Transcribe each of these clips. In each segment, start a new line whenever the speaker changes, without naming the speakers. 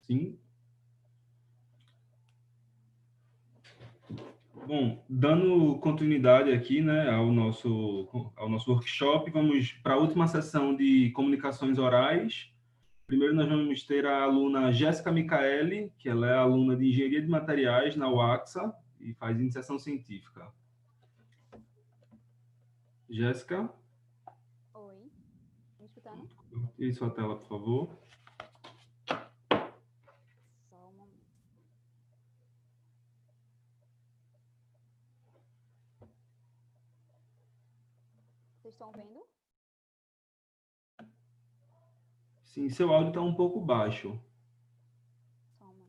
Sim. Bom, dando continuidade aqui, né, ao nosso workshop, vamos para a última sessão de comunicações orais. Primeiro nós vamos ter a aluna Jéssica Micaeli, que ela é aluna de Engenharia de Materiais na UAXA e faz iniciação científica. Jéssica?
Oi, me escutando?
E sua tela, por favor.
Só um momento. Vocês estão vendo?
Sim, seu áudio está um pouco baixo.
Só um momento.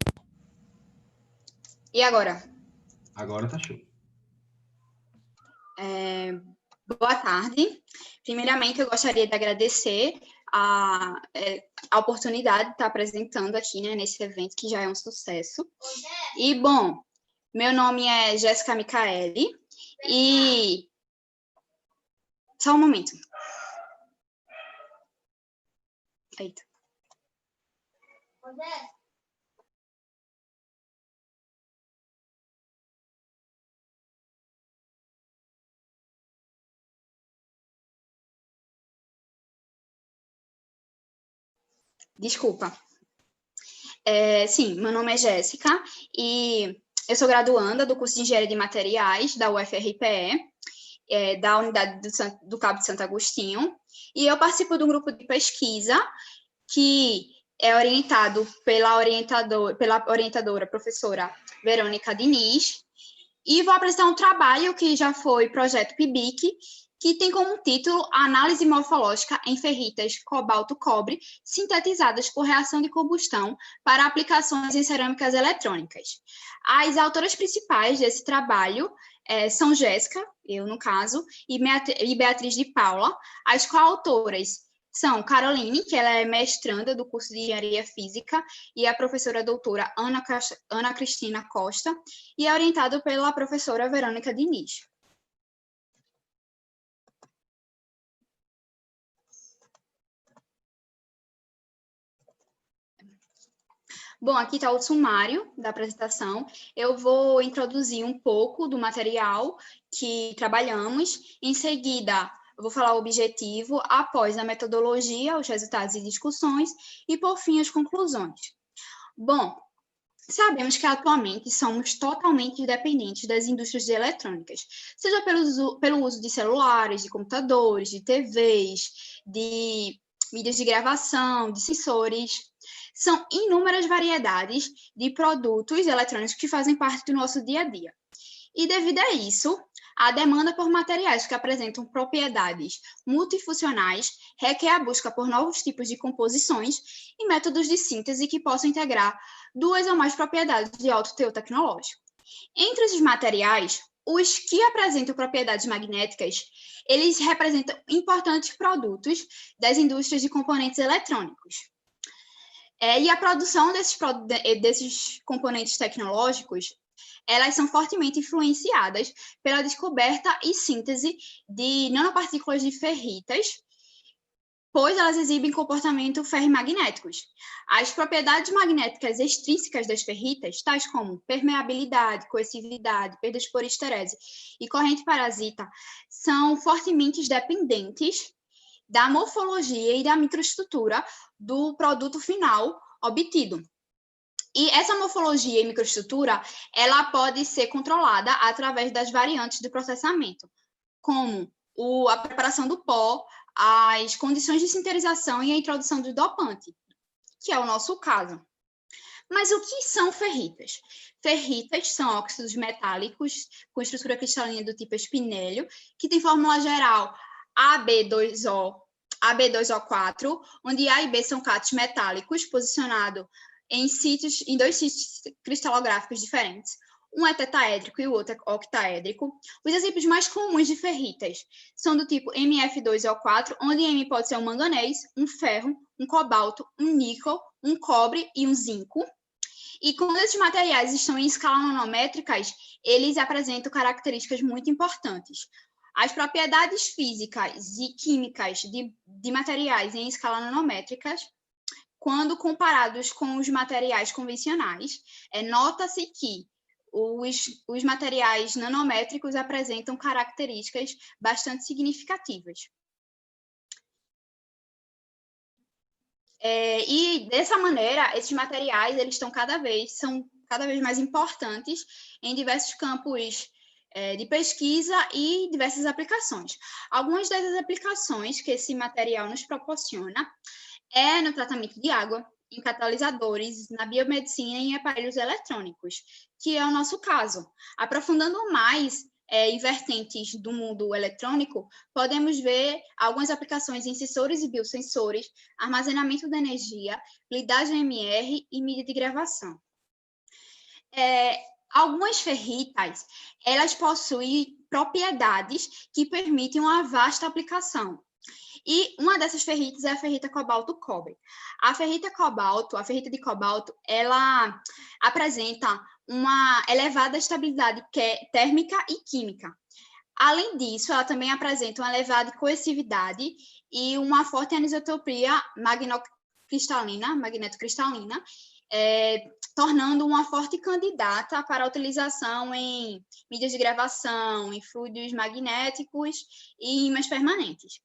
E agora?
Agora tá show.
Boa tarde. Primeiramente, eu gostaria de agradecer a oportunidade de estar apresentando aqui, né, nesse evento, que já é um sucesso. E, bom, meu nome é Jéssica Micaeli e... Só um momento. Eita. Desculpa. Sim, meu nome é Jéssica e eu sou graduanda do curso de Engenharia de Materiais da UFRPE, da unidade do Cabo de Santo Agostinho, e eu participo de um grupo de pesquisa que é orientado pela orientadora professora Verônica Diniz, e vou apresentar um trabalho que já foi projeto PIBIC, que tem como título Análise Morfológica em ferritas cobalto-cobre sintetizadas por reação de combustão para aplicações em cerâmicas eletrônicas. As autoras principais desse trabalho são Jéssica, eu no caso, e Beatriz de Paula. As coautoras são Caroline, que ela é mestranda do curso de Engenharia Física, e a professora doutora Ana Cristina Costa, e é orientado pela professora Verônica Diniz. Bom, aqui está o sumário da apresentação. Eu vou introduzir um pouco do material que trabalhamos. Em seguida, eu vou falar o objetivo, após a metodologia, os resultados e discussões, e, por fim, as conclusões. Bom, sabemos que atualmente somos totalmente dependentes das indústrias de eletrônicas, seja pelo uso de celulares, de computadores, de TVs, de mídias de gravação, de sensores. São inúmeras variedades de produtos eletrônicos que fazem parte do nosso dia a dia. E devido a isso, a demanda por materiais que apresentam propriedades multifuncionais requer a busca por novos tipos de composições e métodos de síntese que possam integrar duas ou mais propriedades de alto teor tecnológico. Entre esses materiais, os que apresentam propriedades magnéticas, eles representam importantes produtos das indústrias de componentes eletrônicos. E a produção desses componentes tecnológicos, elas são fortemente influenciadas pela descoberta e síntese de nanopartículas de ferritas, pois elas exibem comportamento ferrimagnéticos. As propriedades magnéticas extrínsecas das ferritas, tais como permeabilidade, coercividade, perdas por esterese e corrente parasita, são fortemente dependentes da morfologia e da microestrutura do produto final obtido. E essa morfologia e microestrutura, ela pode ser controlada através das variantes do processamento, como a preparação do pó, as condições de sinterização e a introdução do dopante, que é o nosso caso. Mas o que são ferritas? Ferritas são óxidos metálicos com estrutura cristalina do tipo espinélio, que tem fórmula geral AB2O4, onde A e B são cátions metálicos posicionados em dois sítios cristalográficos diferentes. Um é tetaédrico e o outro é octaédrico. Os exemplos mais comuns de ferritas são do tipo MF2O4, onde M pode ser um manganês, um ferro, um cobalto, um níquel, um cobre e um zinco. E quando esses materiais estão em escala nanométricas, eles apresentam características muito importantes. As propriedades físicas e químicas de materiais em escala nanométricas quando comparados com os materiais convencionais, nota-se que os materiais nanométricos apresentam características bastante significativas. E dessa maneira, esses materiais são cada vez mais importantes em diversos campos de pesquisa e diversas aplicações. Algumas dessas aplicações que esse material nos proporciona é no tratamento de água, em catalisadores, na biomedicina e em aparelhos eletrônicos, que é o nosso caso. Aprofundando mais em vertentes do mundo eletrônico, podemos ver algumas aplicações em sensores e biosensores, armazenamento de energia, blindagem MR e mídia de gravação. Algumas ferritas, elas possuem propriedades que permitem uma vasta aplicação. E uma dessas ferritas é a ferrita cobalto-cobre. A ferrita de cobalto, ela apresenta uma elevada estabilidade térmica e química. Além disso, ela também apresenta uma elevada coercividade e uma forte anisotropia magnetocristalina, tornando uma forte candidata para a utilização em mídias de gravação, em fluidos magnéticos e ímãs permanentes.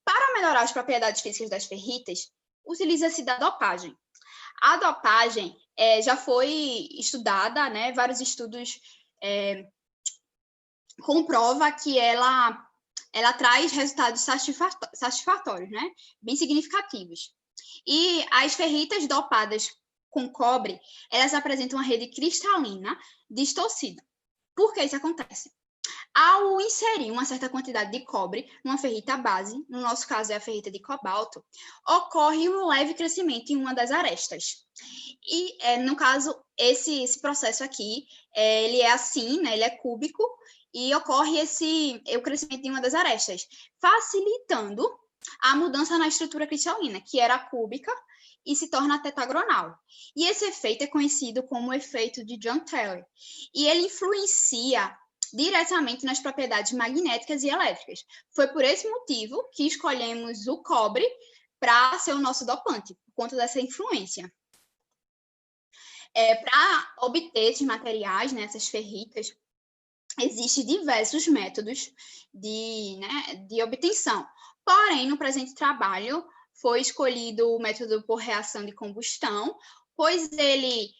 Para melhorar as propriedades físicas das ferritas, utiliza-se da dopagem. A dopagem já foi estudada, né? Vários estudos comprovam que ela traz resultados satisfatórios, né? Bem significativos. E as ferritas dopadas com cobre, elas apresentam uma rede cristalina distorcida. Por que isso acontece? Ao inserir uma certa quantidade de cobre numa ferrita base, no nosso caso é a ferrita de cobalto, ocorre um leve crescimento em uma das arestas. E, no caso, esse processo aqui, ele é assim, né? Ele é cúbico, e ocorre o crescimento em uma das arestas, facilitando a mudança na estrutura cristalina, que era cúbica, e se torna tetagonal. E esse efeito é conhecido como o efeito de Jahn-Teller. E ele influencia diretamente nas propriedades magnéticas e elétricas. Foi por esse motivo que escolhemos o cobre para ser o nosso dopante, por conta dessa influência. Para obter esses materiais, né, essas ferritas, existem diversos métodos de obtenção. Porém, no presente trabalho, foi escolhido o método por reação de combustão, pois ele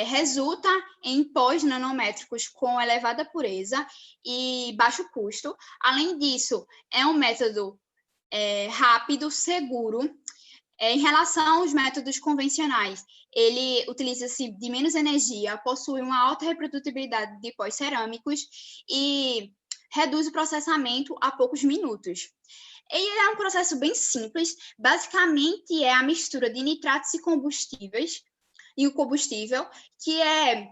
resulta em pós nanométricos com elevada pureza e baixo custo. Além disso, é um método rápido, seguro. Em relação aos métodos convencionais, ele utiliza-se de menos energia, possui uma alta reprodutibilidade de pós-cerâmicos e reduz o processamento a poucos minutos. Ele é um processo bem simples, basicamente é a mistura de nitratos e combustíveis, e o combustível, que é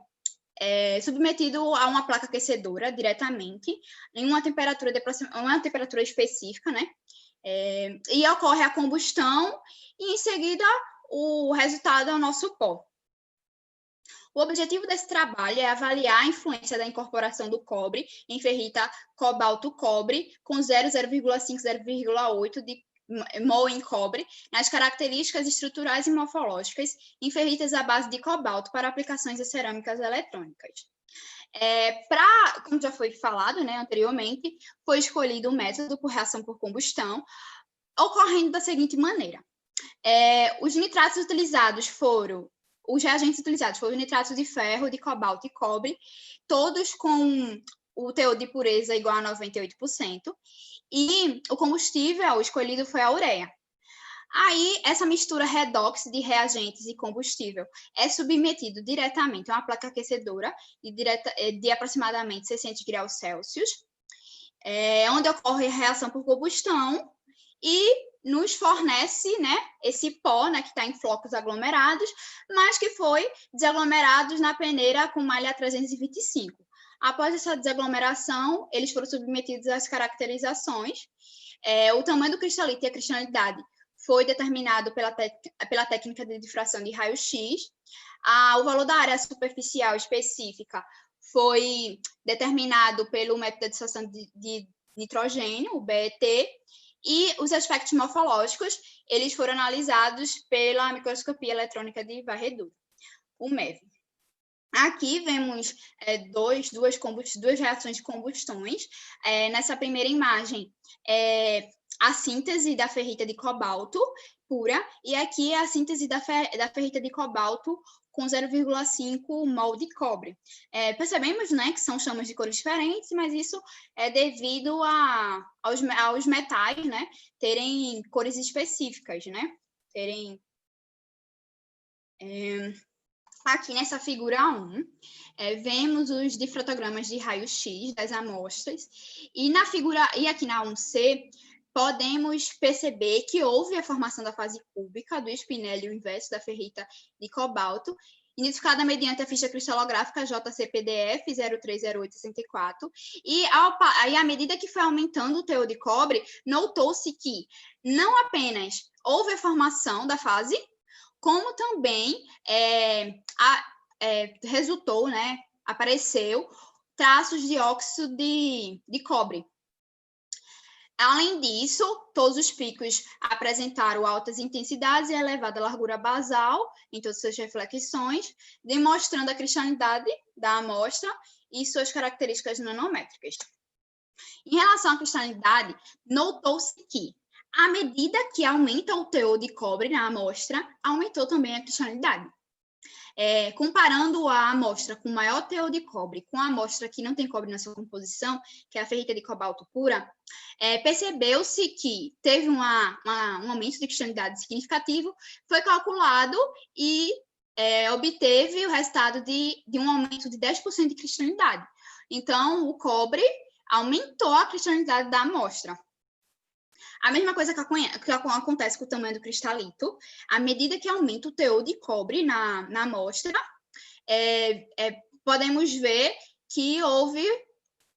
submetido a uma placa aquecedora diretamente, em uma temperatura específica, né? E ocorre a combustão, e em seguida o resultado é o nosso pó. O objetivo desse trabalho é avaliar a influência da incorporação do cobre em ferrita cobalto-cobre com 0,5, 0,8 de mol em cobre nas características estruturais e morfológicas em ferritas à base de cobalto para aplicações em cerâmicas eletrônicas. Como já foi falado, né, anteriormente, foi escolhido o método por reação por combustão, ocorrendo da seguinte maneira. Os reagentes utilizados foram nitratos de ferro, de cobalto e cobre, todos com o teor de pureza igual a 98%, e o combustível escolhido foi a ureia. Aí, essa mistura redox de reagentes e combustível é submetido diretamente a uma placa aquecedora de aproximadamente 600 graus Celsius, onde ocorre a reação por combustão e nos fornece, né, esse pó, né, que está em flocos aglomerados, mas que foi desaglomerados na peneira com malha 325. Após essa desaglomeração, eles foram submetidos às caracterizações. O tamanho do cristalito e a cristalidade foi determinado pela técnica de difração de raio-x. O valor da área superficial específica foi determinado pelo método de difração de nitrogênio, o BET, E os aspectos morfológicos, eles foram analisados pela microscopia eletrônica de varredura, o MEV. Aqui vemos duas reações de combustões. Nessa primeira imagem, a síntese da ferrita de cobalto pura, e aqui é a síntese da ferrita de cobalto com 0,5 mol de cobre. Percebemos, né, que são chamas de cores diferentes, mas isso é devido aos metais, né, terem cores específicas, né, Aqui nessa figura 1, vemos os difrotogramas de raio-x das amostras, e aqui na 1C, podemos perceber que houve a formação da fase cúbica do espinélio inverso da ferrita de cobalto, identificada mediante a ficha cristalográfica JCPDF 030864, e à medida que foi aumentando o teor de cobre, notou-se que não apenas houve a formação da fase, como também resultou, né, apareceu traços de óxido de cobre. Além disso, todos os picos apresentaram altas intensidades e elevada largura basal em todas as suas reflexões, demonstrando a cristalinidade da amostra e suas características nanométricas. Em relação à cristalinidade, notou-se que, à medida que aumenta o teor de cobre na amostra, aumentou também a cristalinidade. Comparando a amostra com maior teor de cobre com a amostra que não tem cobre na sua composição, que é a ferrita de cobalto pura, percebeu-se que teve um aumento de cristalinidade significativo, foi calculado e obteve o resultado de um aumento de 10% de cristalinidade. Então, o cobre aumentou a cristalinidade da amostra. A mesma coisa que acontece com o tamanho do cristalito, à medida que aumenta o teor de cobre na amostra, podemos ver que houve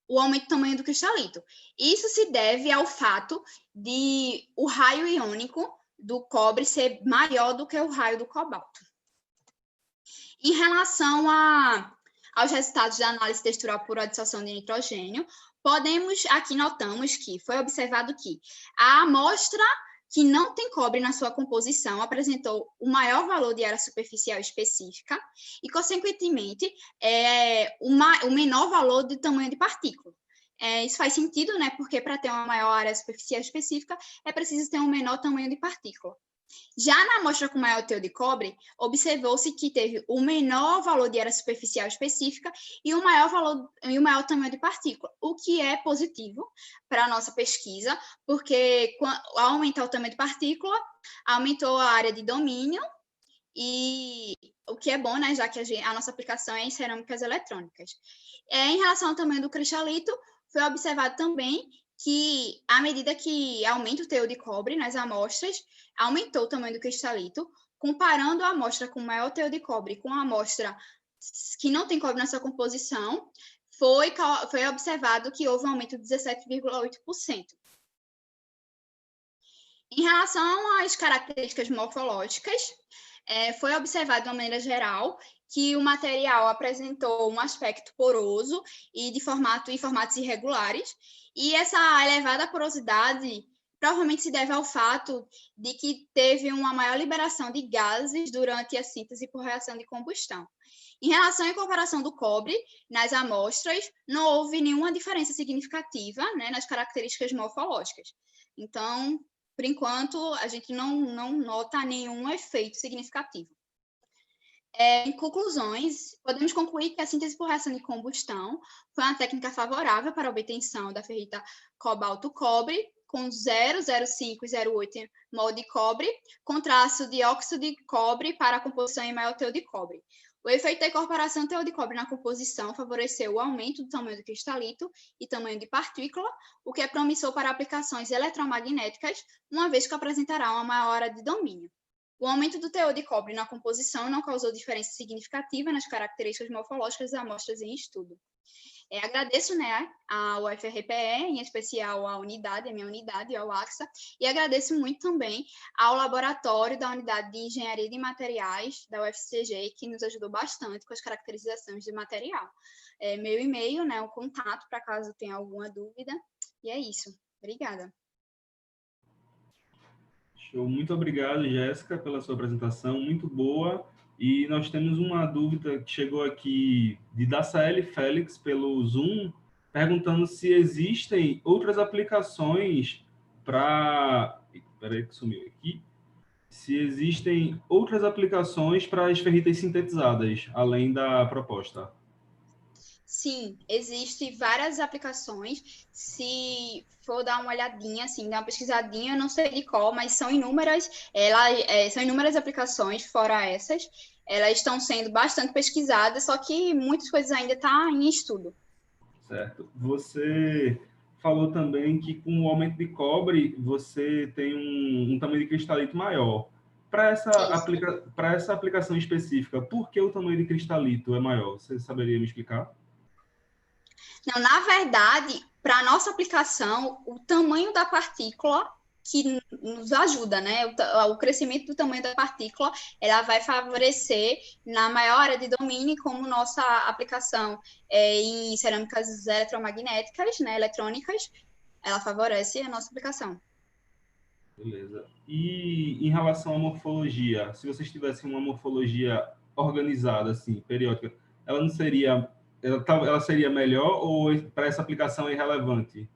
o aumento do tamanho do cristalito. Isso se deve ao fato de o raio iônico do cobre ser maior do que o raio do cobalto. Em relação aos resultados da análise textural por adsorção de nitrogênio, notamos que foi observado que a amostra que não tem cobre na sua composição apresentou o maior valor de área superficial específica e, consequentemente, o menor valor de tamanho de partícula. Isso faz sentido, né? Porque para ter uma maior área superficial específica é preciso ter um menor tamanho de partícula. Já na amostra com maior teor de cobre, observou-se que teve o menor valor de área superficial específica e o maior tamanho de partícula, o que é positivo para a nossa pesquisa, porque ao aumentar o tamanho de partícula, aumentou a área de domínio, e o que é bom, né, já que a nossa aplicação é em cerâmicas eletrônicas. Em relação ao tamanho do cristalito, foi observado também que, à medida que aumenta o teor de cobre nas amostras, aumentou o tamanho do cristalito. Comparando a amostra com maior teor de cobre com a amostra que não tem cobre na sua composição, foi observado que houve um aumento de 17,8%. Em relação às características morfológicas, foi observado de uma maneira geral que o material apresentou um aspecto poroso e formatos irregulares, e essa elevada porosidade provavelmente se deve ao fato de que teve uma maior liberação de gases durante a síntese por reação de combustão. Em relação à incorporação do cobre nas amostras, não houve nenhuma diferença significativa, né, nas características morfológicas. Então, por enquanto, a gente não nota nenhum efeito significativo. Em conclusões, podemos concluir que a síntese por reação de combustão foi uma técnica favorável para a obtenção da ferrita cobalto-cobre, com 0,05 e 0,8 mol de cobre, com traço de óxido de cobre para a composição em maior teor de cobre. O efeito da incorporação do teor de cobre na composição favoreceu o aumento do tamanho do cristalito e tamanho de partícula, o que é promissor para aplicações eletromagnéticas, uma vez que apresentará uma maior área de domínio. O aumento do teor de cobre na composição não causou diferença significativa nas características morfológicas das amostras em estudo. Agradeço, né, ao UFRPE, em especial à unidade, a minha unidade, ao AXA, e agradeço muito também ao laboratório da Unidade de Engenharia de Materiais da UFCG, que nos ajudou bastante com as caracterizações de material. Meu e-mail, né, o contato, para caso tenha alguma dúvida, e é isso. Obrigada.
Show. Muito obrigado, Jéssica, pela sua apresentação, muito boa. E nós temos uma dúvida que chegou aqui de Daciele Félix pelo Zoom, perguntando se existem outras aplicações para... Espera aí que sumiu aqui. Se existem outras aplicações para as ferritas sintetizadas, além da proposta.
Sim, existem várias aplicações. Se for dar uma olhadinha, assim, dar uma pesquisadinha, eu não sei de qual, mas são inúmeras. São inúmeras aplicações, fora essas. Elas estão sendo bastante pesquisadas, só que muitas coisas ainda estão em estudo.
Certo. Você falou também que com o aumento de cobre, você tem um tamanho de cristalito maior. Para essa aplicação específica, por que o tamanho de cristalito é maior? Você saberia me explicar?
Não, na verdade, para a nossa aplicação, o tamanho da partícula que nos ajuda, né? O crescimento do tamanho da partícula, ela vai favorecer na maior área de domínio, como nossa aplicação em cerâmicas eletromagnéticas, né, eletrônicas, ela favorece a nossa aplicação.
Beleza. E em relação à morfologia, se vocês tivessem uma morfologia organizada, assim, periódica, ela não seria, ela seria melhor ou para essa aplicação é irrelevante?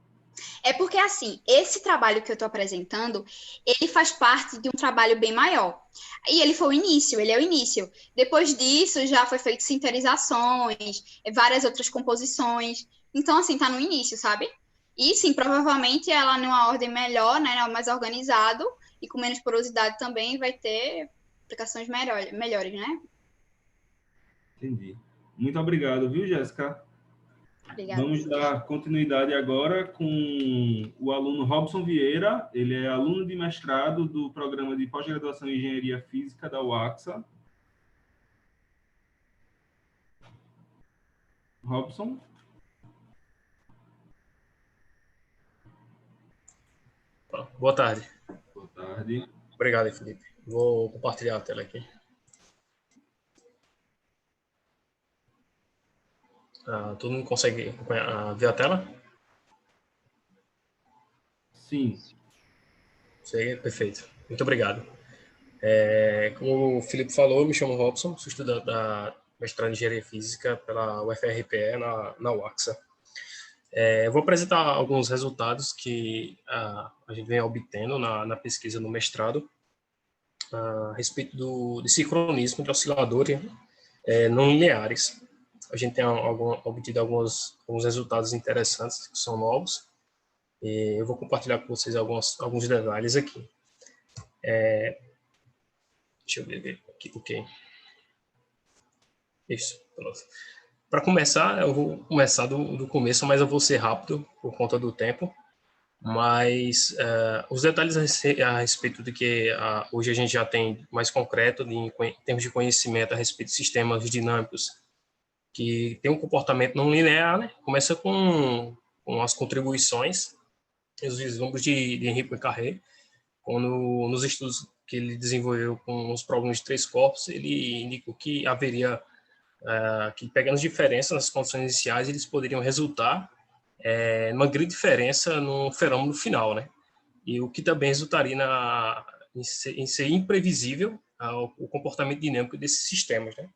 É porque, assim, esse trabalho que eu estou apresentando, ele faz parte de um trabalho bem maior. E ele foi o início, ele é o início. Depois disso, já foi feito sinterizações, várias outras composições. Então, assim, tá no início, sabe? E, sim, provavelmente ela numa ordem melhor, né, mais organizado e com menos porosidade também vai ter aplicações melhores, né?
Entendi. Muito obrigado, viu, Jéssica?
Obrigada.
Vamos dar continuidade agora com o aluno Robson Vieira. Ele é aluno de mestrado do programa de pós-graduação em Engenharia Física da UAXA. Robson?
Boa tarde.
Boa tarde.
Obrigado, Felipe. Vou compartilhar a tela aqui. Todo mundo consegue ver a tela?
Sim.
Sim, perfeito. Muito obrigado. Como o Felipe falou, eu me chamo Robson, sou estudante da mestrado em Engenharia Física pela UFRPE, na UAXA. Eu vou apresentar alguns resultados que a gente vem obtendo na pesquisa no mestrado a respeito de sincronismo de osciladores não lineares. A gente tem obtido alguns resultados interessantes que são novos e eu vou compartilhar com vocês alguns detalhes aqui. Deixa eu ver aqui, ok. Isso, pronto. Para começar, eu vou começar do começo, mas eu vou ser rápido por conta do tempo. Mas os detalhes a respeito do que hoje a gente já tem mais concreto em termos de conhecimento a respeito de sistemas dinâmicos que tem um comportamento não linear, né? Começa com as contribuições e os vislumbres de Henri Poincaré, quando nos estudos que ele desenvolveu com os problemas de três corpos, ele indicou que haveria que pegando diferenças nas condições iniciais, eles poderiam resultar uma grande diferença no fenômeno final, né? E o que também resultaria em ser imprevisível o comportamento dinâmico desses sistemas, né?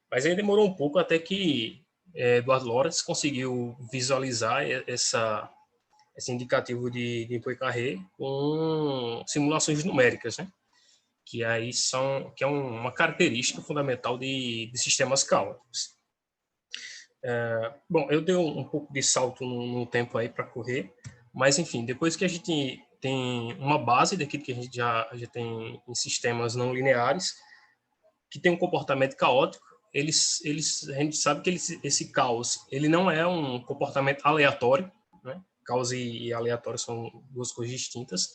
Mas aí demorou um pouco até que Edward Lorenz conseguiu visualizar esse indicativo de Poincaré com simulações numéricas, né? Que é uma característica fundamental de sistemas caóticos. Bom, eu dei um pouco de salto no tempo aí para correr, mas enfim, depois que a gente tem uma base daquilo que a gente já tem em sistemas não lineares, que tem um comportamento caótico, a gente sabe que esse caos ele não é um comportamento aleatório, né? Caos e aleatório são duas coisas distintas,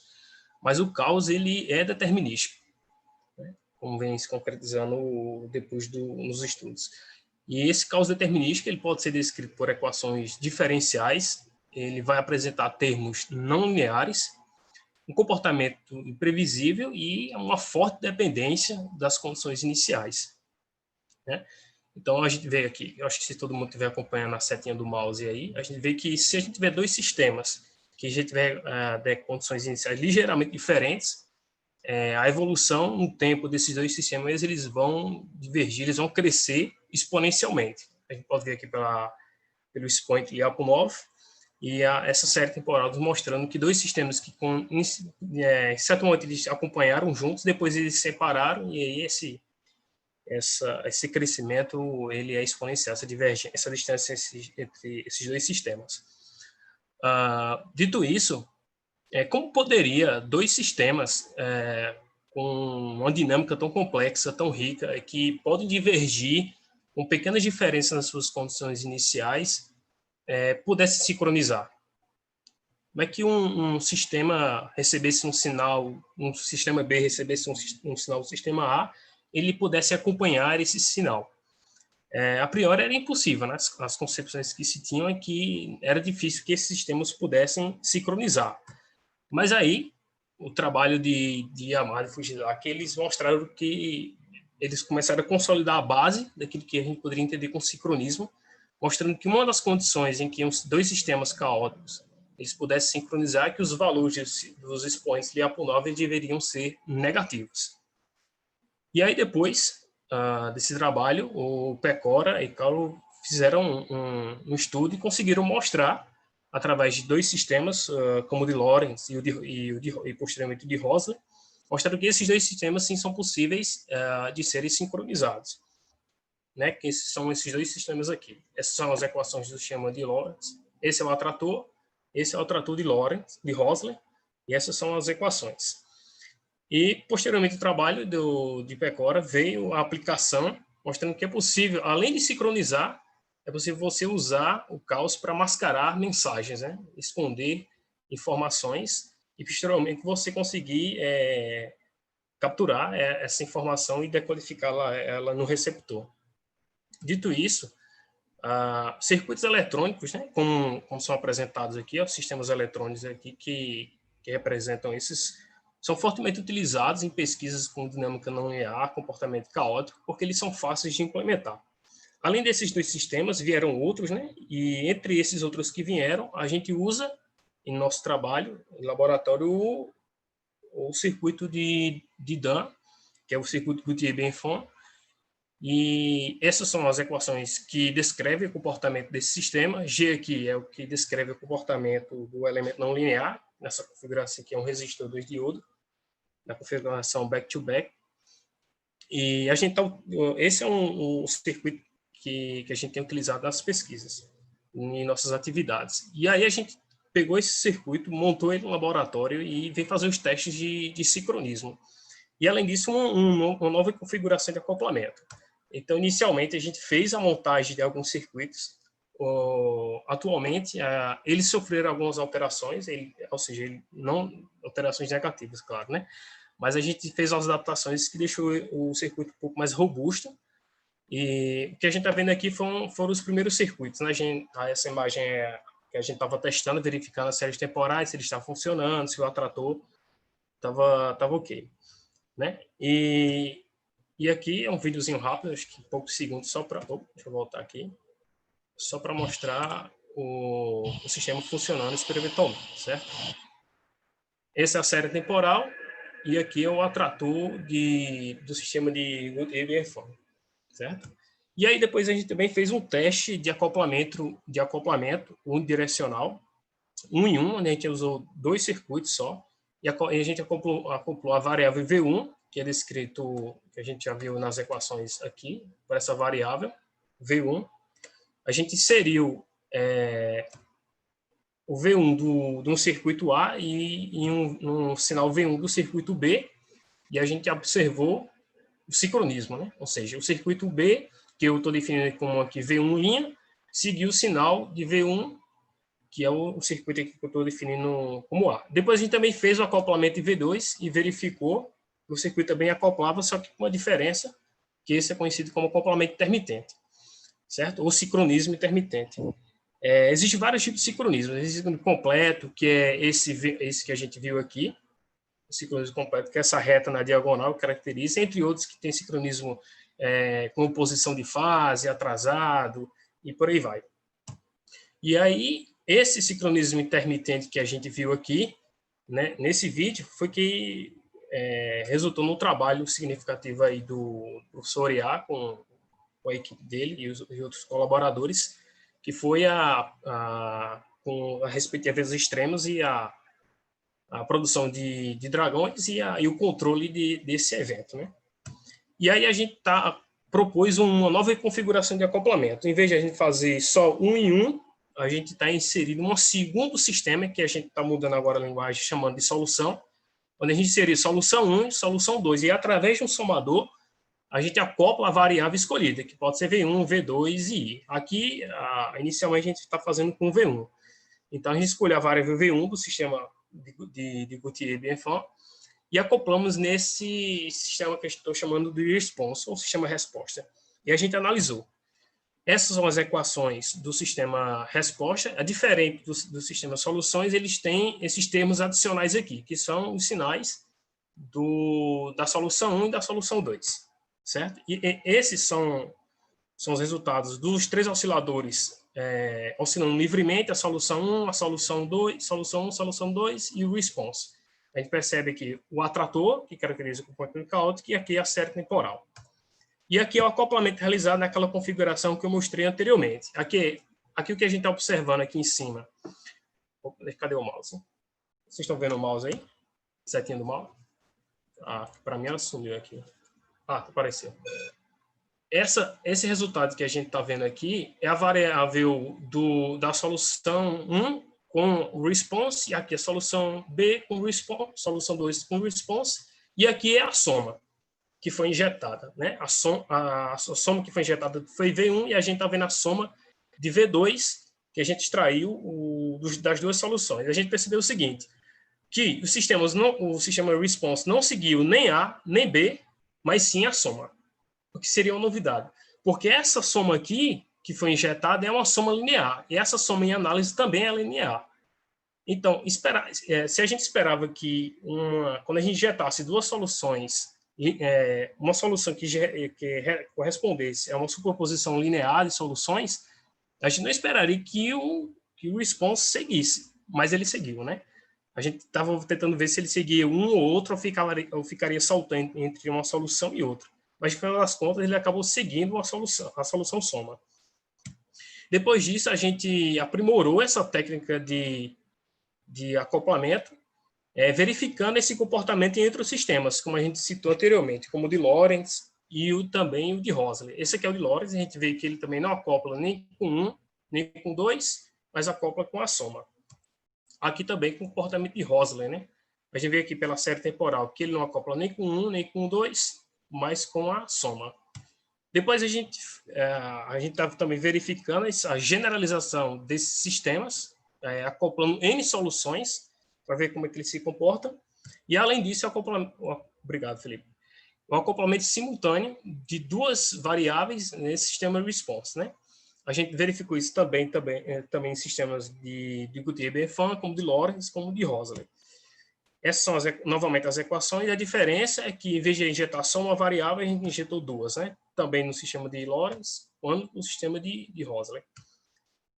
mas o caos ele é determinístico, né? Como vem se concretizando depois nos estudos. E esse caos determinístico ele pode ser descrito por equações diferenciais, ele vai apresentar termos não lineares, um comportamento imprevisível e uma forte dependência das condições iniciais, né? Então, a gente vê aqui, eu acho que se todo mundo estiver acompanhando a setinha do mouse aí, a gente vê que se a gente tiver dois sistemas, que a gente tiver condições iniciais ligeiramente diferentes, a evolução no tempo desses dois sistemas, eles vão divergir, eles vão crescer exponencialmente. A gente pode ver aqui pelo expoente Lyapunov e essa série temporal mostrando que dois sistemas que, em certo momento, eles acompanharam juntos, depois eles se separaram, e aí esse crescimento ele é exponencial, essa divergência, essa distância entre esses dois sistemas. Dito isso, como poderia dois sistemas com uma dinâmica tão complexa, tão rica, que podem divergir com pequenas diferenças nas suas condições iniciais, pudesse sincronizar? Como é que um sistema recebesse um sinal, um sistema B recebesse um sinal do sistema A, ele pudesse acompanhar esse sinal? A priori era impossível, né? As concepções que se tinham é que era difícil que esses sistemas pudessem sincronizar. Mas aí, o trabalho de Yamada e Fujitake, eles mostraram que eles começaram a consolidar a base daquilo que a gente poderia entender como sincronismo, mostrando que uma das condições em que os dois sistemas caóticos eles pudessem sincronizar é que os valores dos expoentes Lyapunov deveriam ser negativos. E aí, depois desse trabalho, o Pecora e Carlo fizeram um estudo e conseguiram mostrar, através de dois sistemas, como o de Lorentz e posteriormente o de Rosler, mostraram que esses dois sistemas sim são possíveis de serem sincronizados. Né? Que são esses dois sistemas aqui. Essas são as equações do sistema de Lorentz. Esse é o atrator, esse é o atrator de Lorentz, de Rosler, e essas são as equações. E, posteriormente, o trabalho de Pecora veio a aplicação, mostrando que é possível, além de sincronizar, é possível você usar o caos para mascarar mensagens, né? Esconder informações e, posteriormente, você conseguir capturar essa informação e decodificá-la ela no receptor. Dito isso, circuitos eletrônicos, né, como são apresentados aqui, os sistemas eletrônicos aqui que representam esses, são fortemente utilizados em pesquisas com dinâmica não linear, comportamento caótico, porque eles são fáceis de implementar. Além desses dois sistemas, vieram outros, né? E entre esses outros que vieram, a gente usa em nosso trabalho, em laboratório, o circuito de Dan, que é o circuito Goutier-Benford, e essas são as equações que descrevem o comportamento desse sistema. G aqui é o que descreve o comportamento do elemento não linear, nessa configuração aqui é um resistor 2 diodo, na configuração back-to-back. E a gente esse é um circuito que a gente tem utilizado nas pesquisas, em nossas atividades. E aí a gente pegou esse circuito, montou ele no laboratório e veio fazer os testes de sincronismo. E, além disso, uma nova configuração de acoplamento. Então, inicialmente, a gente fez a montagem de alguns circuitos. Atualmente, eles sofreram algumas alterações, ou seja, não alterações negativas, claro, né? Mas a gente fez as adaptações que deixou o circuito um pouco mais robusto. E o que a gente está vendo aqui foram os primeiros circuitos, né? Essa imagem que a gente estava testando, verificando as séries temporais, se ele estava funcionando, se o atrator estava ok, né? E aqui é um videozinho rápido, acho que poucos segundos, só para... Deixa eu voltar aqui. Só para mostrar o sistema funcionando experimentalmente, certo? Essa é a série temporal e aqui é o atrator do sistema de Goutier-Benford, certo? E aí depois a gente também fez um teste de acoplamento unidirecional, 1 em 1, onde a gente usou 2 circuitos só, e a gente acoplou a variável V1, que é descrito, que a gente já viu nas equações aqui, por essa variável, V1. A gente inseriu o V1 de um circuito A e um sinal V1 do circuito B, e a gente observou o sincronismo, né? Ou seja, o circuito B, que eu estou definindo como aqui V1', seguiu o sinal de V1, que é o circuito aqui que eu estou definindo como A. Depois a gente também fez o acoplamento de V2 e verificou que o circuito também acoplava, só que com uma diferença, que esse é conhecido como acoplamento intermitente, certo? Ou sincronismo intermitente. Existem vários tipos de sincronismo. Existe o completo, que é esse que a gente viu aqui, o sincronismo completo, que é essa reta na diagonal que caracteriza, entre outros que tem sincronismo com oposição de fase, atrasado, e por aí vai. E aí, esse sincronismo intermitente que a gente viu aqui, né, nesse vídeo, foi que resultou num trabalho significativo aí do professor Iá com a equipe dele e outros colaboradores, que foi com a respeito de eventos extremos e a produção de dragões e o controle desse evento, né? E aí a gente propôs uma nova configuração de acoplamento. Em vez de a gente fazer só um em um, a gente está inserindo um segundo sistema, que a gente está mudando agora a linguagem, chamando de solução, onde a gente inserir solução 1 e solução 2. E através de um somador, a gente acopla a variável escolhida, que pode ser V1, V2 e I. Aqui, inicialmente, a gente está fazendo com V1. Então, a gente escolhe a variável V1 do sistema de Gautier-Bienfant e acoplamos nesse sistema que eu estou chamando de response, ou sistema resposta. E a gente analisou. Essas são as equações do sistema resposta. É diferente do sistema soluções, eles têm esses termos adicionais aqui, que são os sinais da solução 1 e da solução 2, certo? E esses são os resultados dos 3 osciladores oscilando livremente, a solução 1, a solução 2, solução 1, solução 2 e o response. A gente percebe aqui o atrator, que caracteriza o comportamento caótico, e aqui a série temporal. E aqui é o acoplamento realizado naquela configuração que eu mostrei anteriormente. Aqui o que a gente está observando aqui em cima. Cadê o mouse? Vocês estão vendo o mouse aí? Setinha do mouse? Para mim ela sumiu aqui. Apareceu. Esse resultado que a gente está vendo aqui é a variável da solução 1 com o response, e aqui a solução B com response, solução 2 com response, e aqui é a soma que foi injetada, né? A soma que foi injetada foi V1 e a gente está vendo a soma de V2 que a gente extraiu das duas soluções. A gente percebeu o seguinte, que o sistema response não seguiu nem A, nem B, mas sim a soma, o que seria uma novidade. Porque essa soma aqui, que foi injetada, é uma soma linear, e essa soma em análise também é linear. Então, se a gente esperava que, quando a gente injetasse duas soluções, uma solução que correspondesse a uma superposição linear de soluções, a gente não esperaria que o response seguisse, mas ele seguiu, né? A gente estava tentando ver se ele seguia um ou outro ou ficaria saltando entre uma solução e outra. Mas, no final das contas, ele acabou seguindo a solução soma. Depois disso, a gente aprimorou essa técnica de acoplamento, verificando esse comportamento entre os sistemas, como a gente citou anteriormente, como o de Lorentz e também o de Hosley. Esse aqui é o de Lorentz, a gente vê que ele também não acopla nem com 1, nem com 2, mas acopla com a soma. Aqui também com o comportamento de Hosley, né? A gente vê aqui pela série temporal que ele não acopla nem com 1, nem com 2, mas com a soma. Depois a gente estava também verificando a generalização desses sistemas, acoplando N soluções, para ver como é que ele se comporta. E, além disso, obrigado, Felipe. O acoplamento simultâneo de duas variáveis nesse sistema response, né? A gente verificou isso também em sistemas de Gautier-Bienfant, como de Lorentz, como de Hosley. Essas são, novamente, as equações, e a diferença é que, em vez de injetar só uma variável, a gente injetou duas, né? Também no sistema de Lorentz, quanto no sistema de Hosley.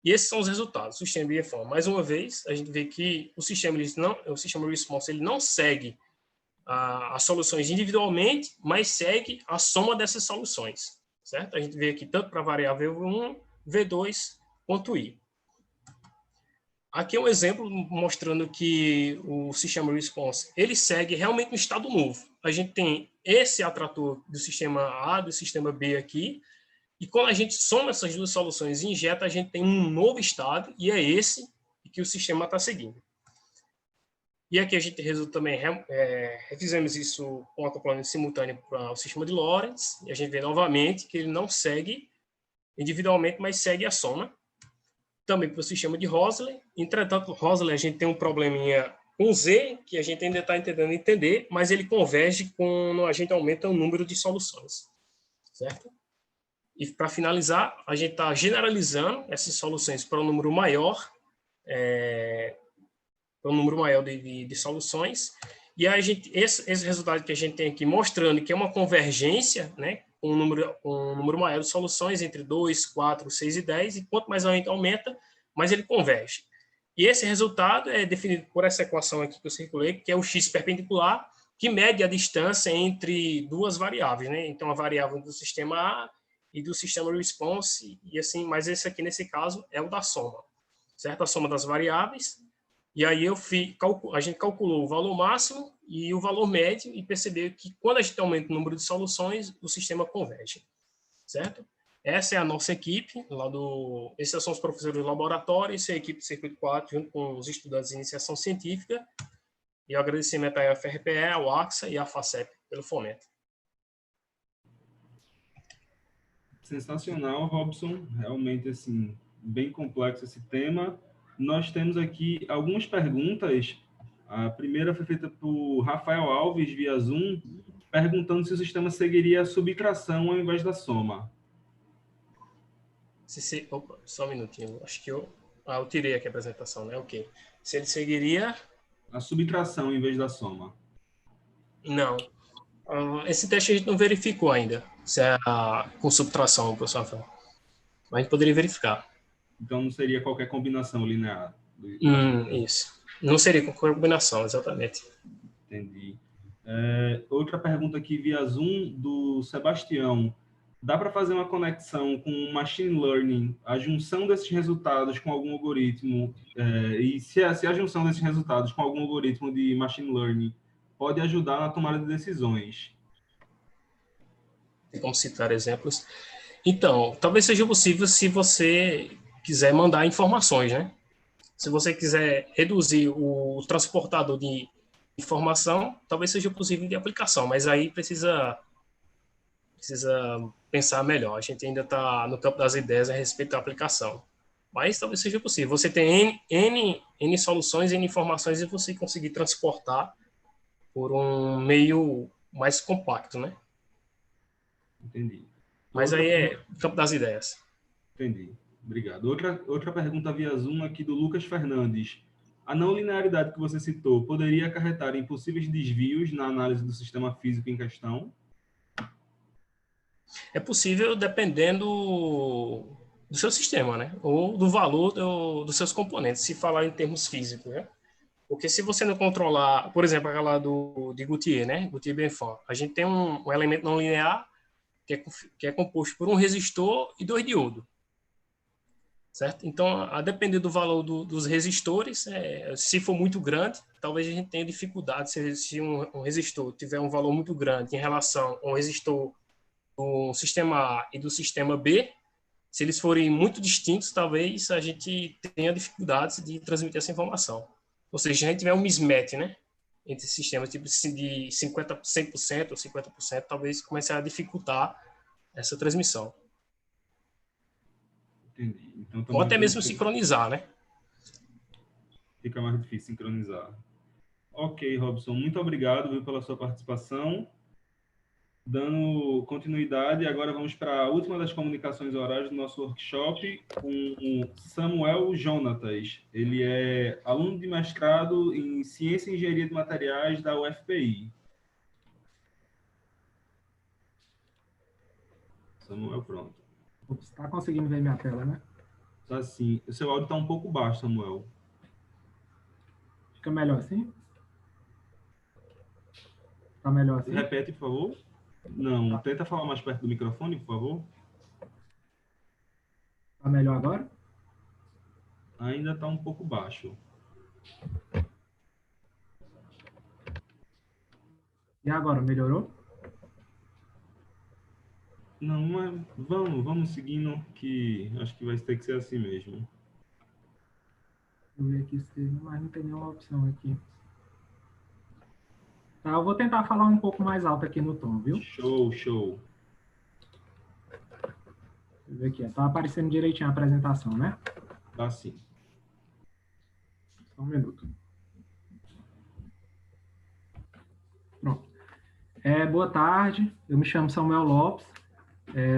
E esses são os resultados do sistema de Bienfant. Mais uma vez, a gente vê que o sistema response ele não segue as soluções individualmente, mas segue a soma dessas soluções, certo? A gente vê aqui tanto para a variável V1, V2, quanto I. Aqui é um exemplo mostrando que o sistema response ele segue realmente um estado novo. A gente tem esse atrator do sistema A, do sistema B aqui, e quando a gente soma essas duas soluções e injeta, a gente tem um novo estado, e é esse que o sistema está seguindo. E aqui a gente também refizemos isso com acoplamento simultâneo para o sistema de Lorentz, e a gente vê novamente que ele não segue individualmente, mas segue a soma. Também para o sistema de Hosley. Entretanto, Hosley a gente tem um probleminha com Z, que a gente ainda está tentando entender, mas ele converge quando a gente aumenta o número de soluções, certo? E, para finalizar, a gente está generalizando essas soluções para um número maior, de soluções, e esse resultado que a gente tem aqui mostrando que é uma convergência, né, um número maior de soluções entre 2, 4, 6 e 10, e quanto mais aumenta, mais ele converge. E esse resultado é definido por essa equação aqui que eu circulei, que é o x perpendicular, que mede a distância entre duas variáveis, né? Então, a variável do sistema A e do sistema response, e assim, mas esse aqui, nesse caso, é o da soma, certo? A soma das variáveis, e aí a gente calculou o valor máximo e o valor médio e percebeu que quando a gente aumenta o número de soluções, o sistema converge, certo? Essa é a nossa equipe, esses são os professores do laboratório, essa é a equipe de Circuito 4, junto com os estudantes de iniciação científica, e o agradecimento à FRPE, ao AXA e à FACEP pelo fomento.
Sensacional, Robson. Realmente, assim, bem complexo esse tema. Nós temos aqui algumas perguntas. A primeira foi feita por Rafael Alves, via Zoom, perguntando se o sistema seguiria a subtração ao invés da soma.
Opa, só um minutinho. Acho que eu tirei aqui a apresentação, né? Ok. Se ele seguiria...
A subtração em vez da soma.
Não. Esse teste a gente não verificou ainda, se é com subtração, professor Rafael. Mas a gente poderia verificar.
Então, não seria qualquer combinação linear?
Isso. Não seria qualquer combinação, exatamente.
Entendi. Outra pergunta aqui via Zoom, do Sebastião. Dá para fazer uma conexão com machine learning, a junção desses resultados com algum algoritmo, e se a junção desses resultados com algum algoritmo de machine learning pode ajudar na tomada de decisões?
Vamos citar exemplos. Então, talvez seja possível se você quiser mandar informações, né? Se você quiser reduzir o transportador de informação, talvez seja possível de aplicação, mas aí precisa pensar melhor. A gente ainda está no campo das ideias a respeito da aplicação. Mas talvez seja possível. Você tem N soluções, N informações e você conseguir transportar por um meio mais compacto, né?
Entendi.
Mas aí é campo das ideias.
Entendi. Obrigado. Outra pergunta via Zoom aqui do Lucas Fernandes. A não linearidade que você citou poderia acarretar em possíveis desvios na análise do sistema físico em questão?
É possível dependendo do seu sistema, né? Ou do valor dos seus componentes, se falar em termos físicos, né? Porque se você não controlar, por exemplo, aquela de Gautier, né? Gautier-Benford, a gente tem um elemento não linear que é composto por um resistor e 2 diodos, certo? Então, a depender do valor dos resistores, se for muito grande, talvez a gente tenha dificuldade se um resistor tiver um valor muito grande em relação a um resistor do sistema A e do sistema B, se eles forem muito distintos, talvez a gente tenha dificuldades de transmitir essa informação. Ou seja, se a gente tiver um mismatch, né, entre sistemas tipo de 100% ou 50%, talvez comece a dificultar essa transmissão.
Entendi. Então,
ou até mesmo sincronizar, né?
Fica mais difícil sincronizar. Ok, Robson, muito obrigado, viu, pela sua participação. Dando continuidade, agora vamos para a última das comunicações orais do nosso workshop com o Samuel Jonatas. Ele é aluno de mestrado em Ciência e Engenharia de Materiais da UFPI. Samuel, pronto.
Você está conseguindo ver minha tela, né?
Tá sim. O seu áudio está um pouco baixo, Samuel.
Fica melhor assim? Está melhor assim?
Repete, por favor. Não, tenta falar mais perto do microfone, por favor.
Está melhor agora?
Ainda está um pouco baixo.
E agora, melhorou?
Não, mas vamos seguindo, que acho que vai ter que ser assim mesmo.
Deixa eu ver aqui, mas não tem nenhuma opção aqui. Tá, eu vou tentar falar um pouco mais alto aqui no tom, viu?
Show.
Deixa eu ver aqui. Tá aparecendo direitinho a apresentação, né?
Tá sim.
Só um minuto. Pronto. Boa tarde, eu me chamo Samuel Lopes,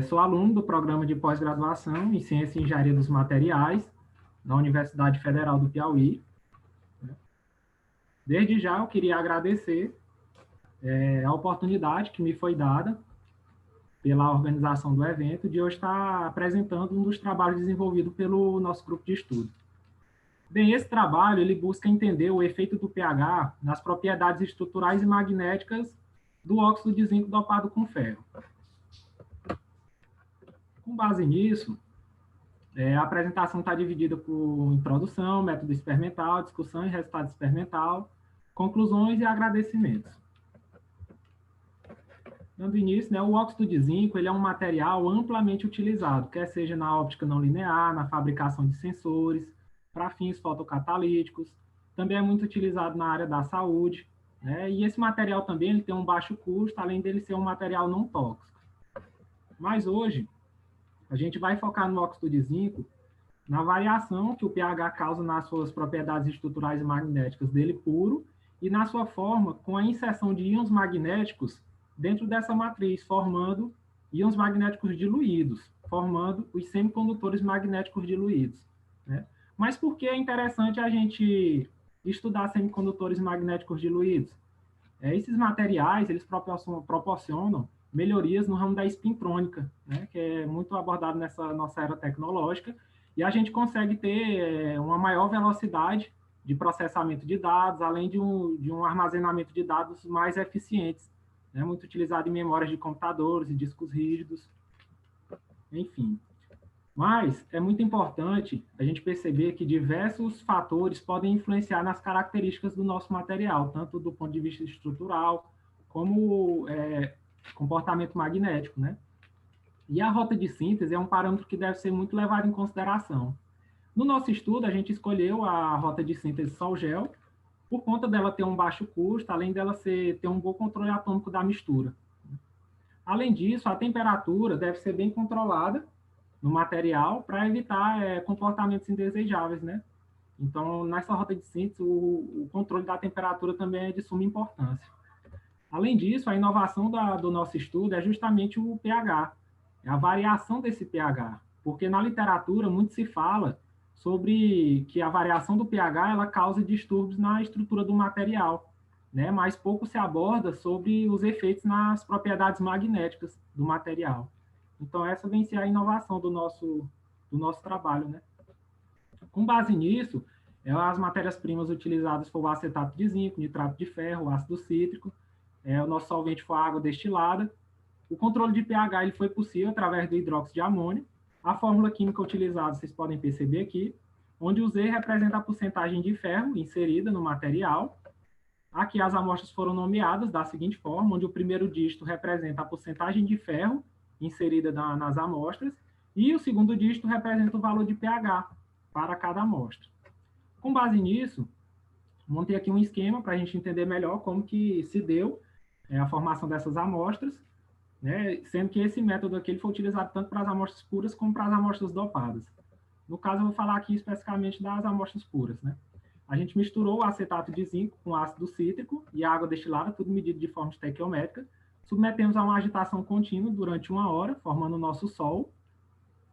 sou aluno do programa de pós-graduação em Ciência e Engenharia dos Materiais da Universidade Federal do Piauí. Desde já eu queria agradecer a oportunidade que me foi dada pela organização do evento de hoje estar apresentando um dos trabalhos desenvolvidos pelo nosso grupo de estudo. Bem, esse trabalho ele busca entender o efeito do pH nas propriedades estruturais e magnéticas do óxido de zinco dopado com ferro. Com base nisso, a apresentação está dividida por introdução, método experimental, discussão e resultado experimental, conclusões e agradecimentos. Dando início, né, o óxido de zinco ele é um material amplamente utilizado, quer seja na óptica não linear, na fabricação de sensores, para fins fotocatalíticos, também é muito utilizado na área da saúde, né, e esse material também ele tem um baixo custo, além dele ser um material não tóxico. Mas hoje, a gente vai focar no óxido de zinco, na variação que o pH causa nas suas propriedades estruturais e magnéticas dele puro e na sua forma com a inserção de íons magnéticos dentro dessa matriz, formando íons magnéticos diluídos, formando os semicondutores magnéticos diluídos, né? Mas por que é interessante a gente estudar semicondutores magnéticos diluídos? Esses materiais, eles proporcionam melhorias no ramo da espintrônica, né, que é muito abordado nessa nossa era tecnológica, e a gente consegue ter uma maior velocidade de processamento de dados, além de um armazenamento de dados mais eficientes, né, muito utilizado em memórias de computadores e discos rígidos, enfim. Mas é muito importante a gente perceber que diversos fatores podem influenciar nas características do nosso material, tanto do ponto de vista estrutural, como comportamento magnético, né? E a rota de síntese é um parâmetro que deve ser muito levado em consideração. No nosso estudo, a gente escolheu a rota de síntese Sol-Gel, por conta dela ter um baixo custo, além dela ter um bom controle atômico da mistura. Além disso, a temperatura deve ser bem controlada no material para evitar comportamentos indesejáveis, né? Então, nessa rota de síntese, o controle da temperatura também é de suma importância. Além disso, a inovação do nosso estudo é justamente o pH, é a variação desse pH, porque na literatura muito se fala sobre que a variação do pH ela causa distúrbios na estrutura do material, né? Mas pouco se aborda sobre os efeitos nas propriedades magnéticas do material. Então, essa vem ser a inovação do nosso trabalho, né? Com base nisso, as matérias-primas utilizadas foram o acetato de zinco, nitrato de ferro, o ácido cítrico, o nosso solvente foi a água destilada. O controle de pH ele foi possível através do hidróxido de amônio. A fórmula química utilizada, vocês podem perceber aqui, onde o Z representa a porcentagem de ferro inserida no material. Aqui as amostras foram nomeadas da seguinte forma, onde o primeiro dígito representa a porcentagem de ferro inserida nas amostras, e o segundo dígito representa o valor de pH para cada amostra. Com base nisso, montei aqui um esquema para a gente entender melhor como que se deu a formação dessas amostras, né, sendo que esse método aqui ele foi utilizado tanto para as amostras puras como para as amostras dopadas. No caso, eu vou falar aqui especificamente das amostras puras, né? A gente misturou o acetato de zinco com ácido cítrico e água destilada, tudo medido de forma estequiométrica. Submetemos a uma agitação contínua durante 1 hora, formando o nosso sol,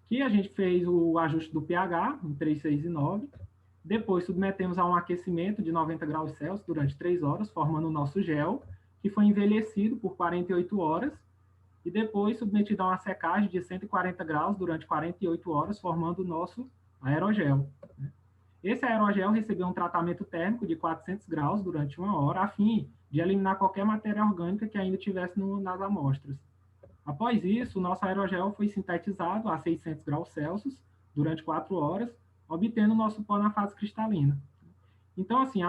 que a gente fez o ajuste do pH em 3, 6 e 9. Depois submetemos a um aquecimento de 90 graus Celsius durante 3 horas, formando o nosso gel, que foi envelhecido por 48 horas, e depois submetido a uma secagem de 140 graus durante 48 horas, formando o nosso aerogel. Esse aerogel recebeu um tratamento térmico de 400 graus durante 1 hora, a fim de eliminar qualquer matéria orgânica que ainda tivesse nas amostras. Após isso, o nosso aerogel foi sintetizado a 600 graus Celsius durante 4 horas, obtendo o nosso pó na fase cristalina. Então, assim,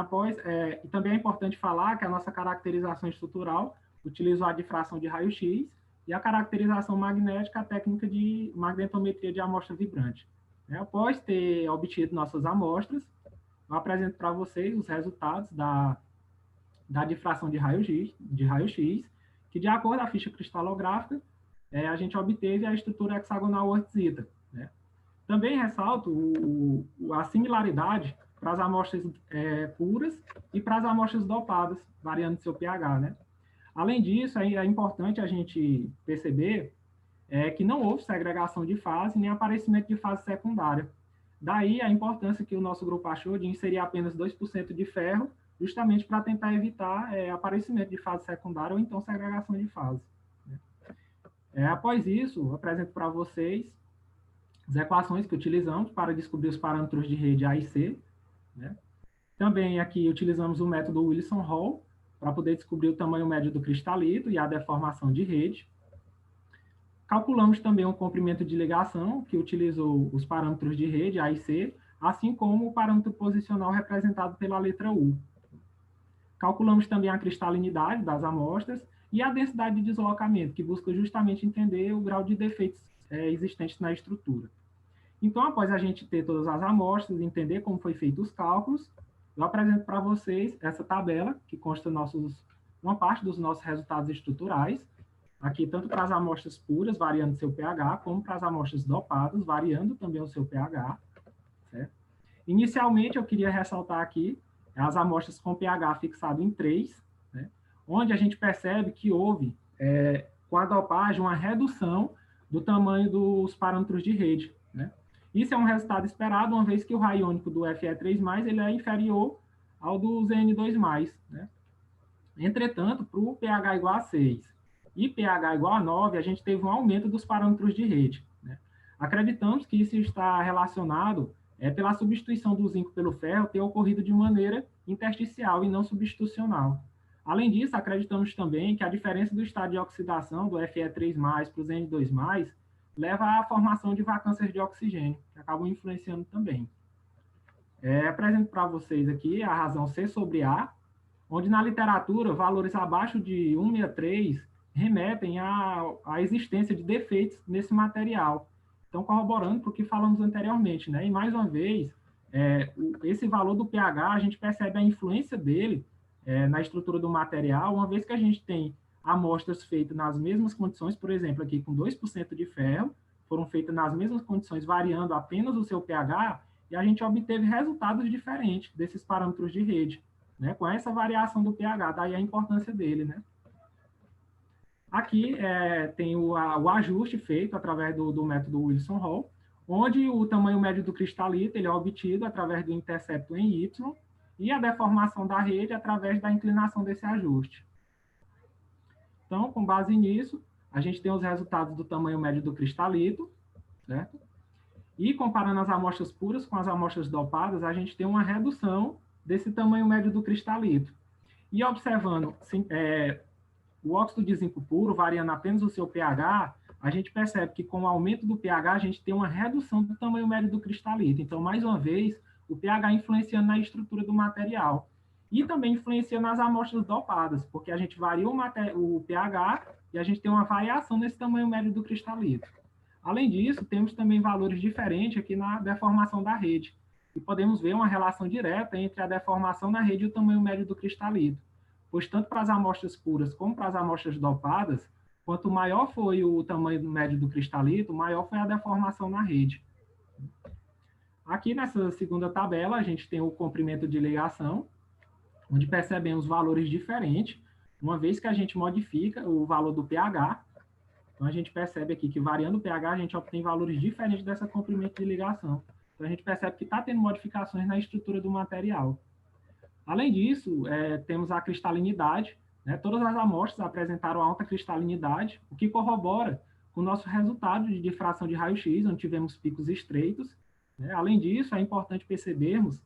e também é importante falar que a nossa caracterização estrutural utilizou a difração de raio-x e a caracterização magnética, a técnica de magnetometria de amostra vibrante. Após ter obtido nossas amostras, eu apresento para vocês os resultados da difração de raio-x, que, de acordo com a ficha cristalográfica, a gente obteve a estrutura hexagonal ortzita, né? Também ressalto a similaridade para as amostras puras e para as amostras dopadas, variando seu pH, né? Além disso, é importante a gente perceber que não houve segregação de fase nem aparecimento de fase secundária. Daí a importância que o nosso grupo achou de inserir apenas 2% de ferro, justamente para tentar evitar aparecimento de fase secundária ou então segregação de fase. Após isso, eu apresento para vocês as equações que utilizamos para descobrir os parâmetros de rede A e C, né? Também aqui utilizamos o método Wilson-Hall para poder descobrir o tamanho médio do cristalito e a deformação de rede. Calculamos também o comprimento de ligação, que utilizou os parâmetros de rede, A e C, assim como o parâmetro posicional representado pela letra U. Calculamos também a cristalinidade das amostras e a densidade de deslocamento, que busca justamente entender o grau de defeitos existentes na estrutura. Então, após a gente ter todas as amostras, entender como foi feito os cálculos, eu apresento para vocês essa tabela, que consta uma parte dos nossos resultados estruturais, aqui tanto para as amostras puras, variando seu pH, como para as amostras dopadas, variando também o seu pH. Certo? Inicialmente, eu queria ressaltar aqui as amostras com pH fixado em 3, né, onde a gente percebe que houve, com a dopagem, uma redução do tamanho dos parâmetros de rede. Né? Isso é um resultado esperado, uma vez que o raio iônico do Fe3+, ele é inferior ao do Zn2+. Né? Entretanto, para o pH igual a 6 e pH igual a 9, a gente teve um aumento dos parâmetros de rede. Né? Acreditamos que isso está relacionado pela substituição do zinco pelo ferro ter ocorrido de maneira intersticial e não substitucional. Além disso, acreditamos também que a diferença do estado de oxidação do Fe3+ para o Zn2+, leva à formação de vacâncias de oxigênio, que acabam influenciando também. Apresento para vocês aqui a razão C sobre A, onde na literatura valores abaixo de 163 remetem à existência de defeitos nesse material. Então, corroborando para o que falamos anteriormente, né? E mais uma vez, esse valor do pH, a gente percebe a influência dele na estrutura do material, uma vez que a gente tem amostras feitas nas mesmas condições, por exemplo, aqui com 2% de ferro, foram feitas nas mesmas condições, variando apenas o seu pH, e a gente obteve resultados diferentes desses parâmetros de rede, né? Com essa variação do pH, daí a importância dele, né? Aqui tem o ajuste feito através do método Wilson-Hall, onde o tamanho médio do cristalito ele é obtido através do intercepto em Y e a deformação da rede através da inclinação desse ajuste. Então, com base nisso, a gente tem os resultados do tamanho médio do cristalito, certo? E comparando as amostras puras com as amostras dopadas, a gente tem uma redução desse tamanho médio do cristalito. E observando o óxido de zinco puro, variando apenas o seu pH, a gente percebe que com o aumento do pH, a gente tem uma redução do tamanho médio do cristalito. Então, mais uma vez, o pH influenciando na estrutura do material. E também influencia nas amostras dopadas, porque a gente varia o pH e a gente tem uma variação nesse tamanho médio do cristalito. Além disso, temos também valores diferentes aqui na deformação da rede. E podemos ver uma relação direta entre a deformação na rede e o tamanho médio do cristalito. Pois tanto para as amostras puras como para as amostras dopadas, quanto maior foi o tamanho médio do cristalito, maior foi a deformação na rede. Aqui nessa segunda tabela, a gente tem o comprimento de ligação, onde percebemos valores diferentes, uma vez que a gente modifica o valor do pH. Então, a gente percebe aqui que, variando o pH, a gente obtém valores diferentes dessa comprimento de ligação. Então, a gente percebe que está tendo modificações na estrutura do material. Além disso, temos a cristalinidade. Né? Todas as amostras apresentaram alta cristalinidade, o que corrobora com o nosso resultado de difração de raio-x, onde tivemos picos estreitos. Né? Além disso, é importante percebermos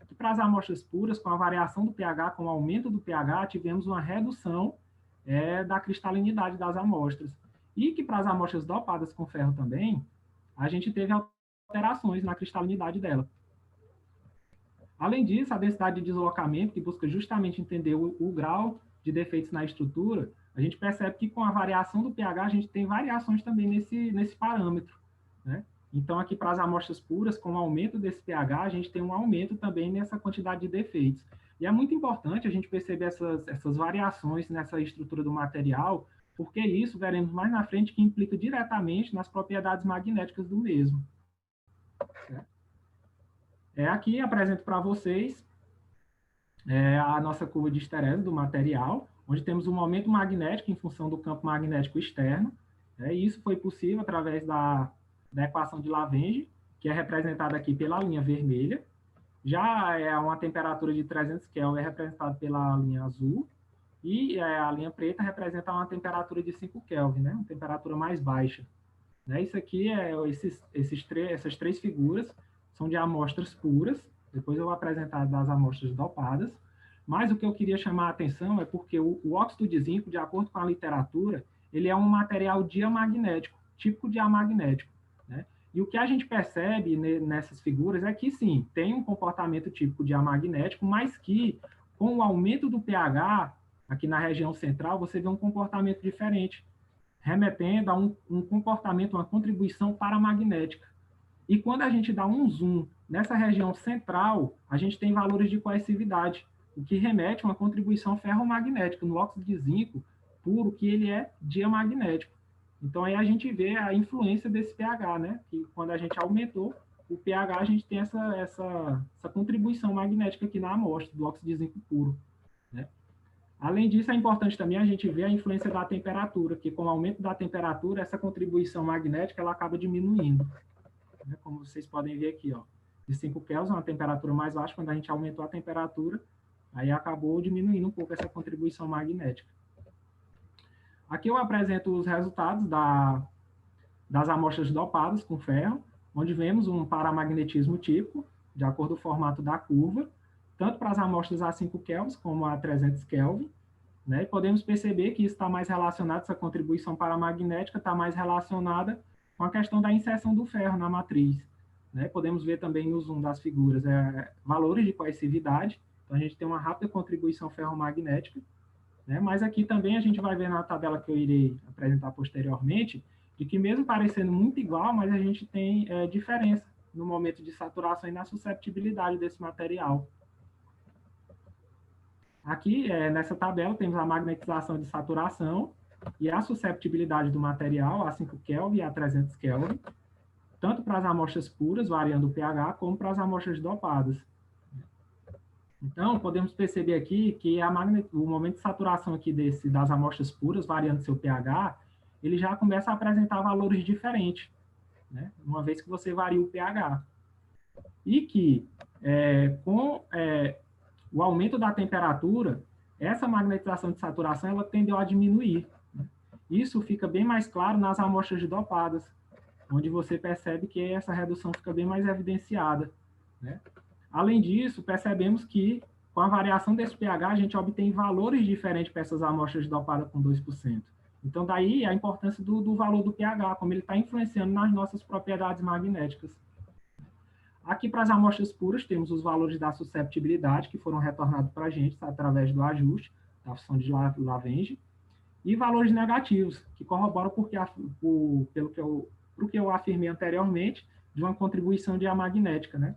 que para as amostras puras, com a variação do pH, com o aumento do pH, tivemos uma redução da cristalinidade das amostras. E que para as amostras dopadas com ferro também, a gente teve alterações na cristalinidade dela. Além disso, a densidade de deslocamento, que busca justamente entender o grau de defeitos na estrutura, a gente percebe que com a variação do pH, a gente tem variações também nesse parâmetro. Né? Então, aqui para as amostras puras, com o aumento desse pH, a gente tem um aumento também nessa quantidade de defeitos. E é muito importante a gente perceber essas variações nessa estrutura do material, porque isso, veremos mais na frente, que implica diretamente nas propriedades magnéticas do mesmo. Certo? Aqui apresento para vocês a nossa curva de histerese do material, onde temos um momento magnético em função do campo magnético externo. E isso foi possível através da equação de Lagrange, que é representada aqui pela linha vermelha. Já uma temperatura de 300 Kelvin é representada pela linha azul, e a linha preta representa uma temperatura de 5 Kelvin, né? Uma temperatura mais baixa. Isso aqui, essas três figuras, são de amostras puras, Depois eu vou apresentar das amostras dopadas. Mas o que eu queria chamar a atenção é porque o óxido de zinco, de acordo com a literatura, ele é um material diamagnético, típico diamagnético, né? E o que a gente percebe nessas figuras é que, sim, tem um comportamento típico diamagnético, mas que, com o aumento do pH, aqui na região central, você vê um comportamento diferente, remetendo a um comportamento, uma contribuição paramagnética. E quando a gente dá um zoom nessa região central, a gente tem valores de coercividade, o que remete a uma contribuição ferromagnética no óxido de zinco puro, que ele é diamagnético. Então, aí a gente vê a influência desse pH, né? Que quando a gente aumentou o pH, a gente tem essa contribuição magnética aqui na amostra do óxido de zinco puro, né? Além disso, é importante também a gente ver a influência da temperatura, que com o aumento da temperatura, essa contribuição magnética ela acaba diminuindo. Como vocês podem ver aqui, ó, de 5 Kelvin, uma temperatura mais baixa, quando a gente aumentou a temperatura, aí acabou diminuindo um pouco essa contribuição magnética. Aqui eu apresento os resultados das amostras dopadas com ferro, onde vemos um paramagnetismo típico, de acordo com o formato da curva, tanto para as amostras a 5 Kelvin como a 300 Kelvin, né? E podemos perceber que isso está mais relacionado, essa contribuição paramagnética está mais relacionada com a questão da inserção do ferro na matriz, né? Podemos ver também no zoom das figuras valores de coercividade, então a gente tem uma rápida contribuição ferromagnética, né? Mas aqui também a gente vai ver na tabela que eu irei apresentar posteriormente, de que mesmo parecendo muito igual, mas a gente tem diferença no momento de saturação e na susceptibilidade desse material. Aqui, nessa tabela, temos a magnetização de saturação e a susceptibilidade do material a 5 Kelvin e a 300 Kelvin, tanto para as amostras puras, variando o pH, como para as amostras dopadas. Então, podemos perceber aqui que o momento de saturação aqui das amostras puras, variando seu pH, ele já começa a apresentar valores diferentes, né? Uma vez que você varia o pH. E que, com o aumento da temperatura, essa magnetização de saturação ela tendeu a diminuir, né? Isso fica bem mais claro nas amostras dopadas, onde você percebe que essa redução fica bem mais evidenciada, né? Além disso, percebemos que, com a variação desse pH, a gente obtém valores diferentes para essas amostras dopadas com 2%. Então, daí a importância do valor do pH, como ele está influenciando nas nossas propriedades magnéticas. Aqui, para as amostras puras, temos os valores da susceptibilidade, que foram retornados para a gente através do ajuste da função de Lagrange, e valores negativos, que corroboram pelo que eu afirmei anteriormente, de uma contribuição diamagnética, né?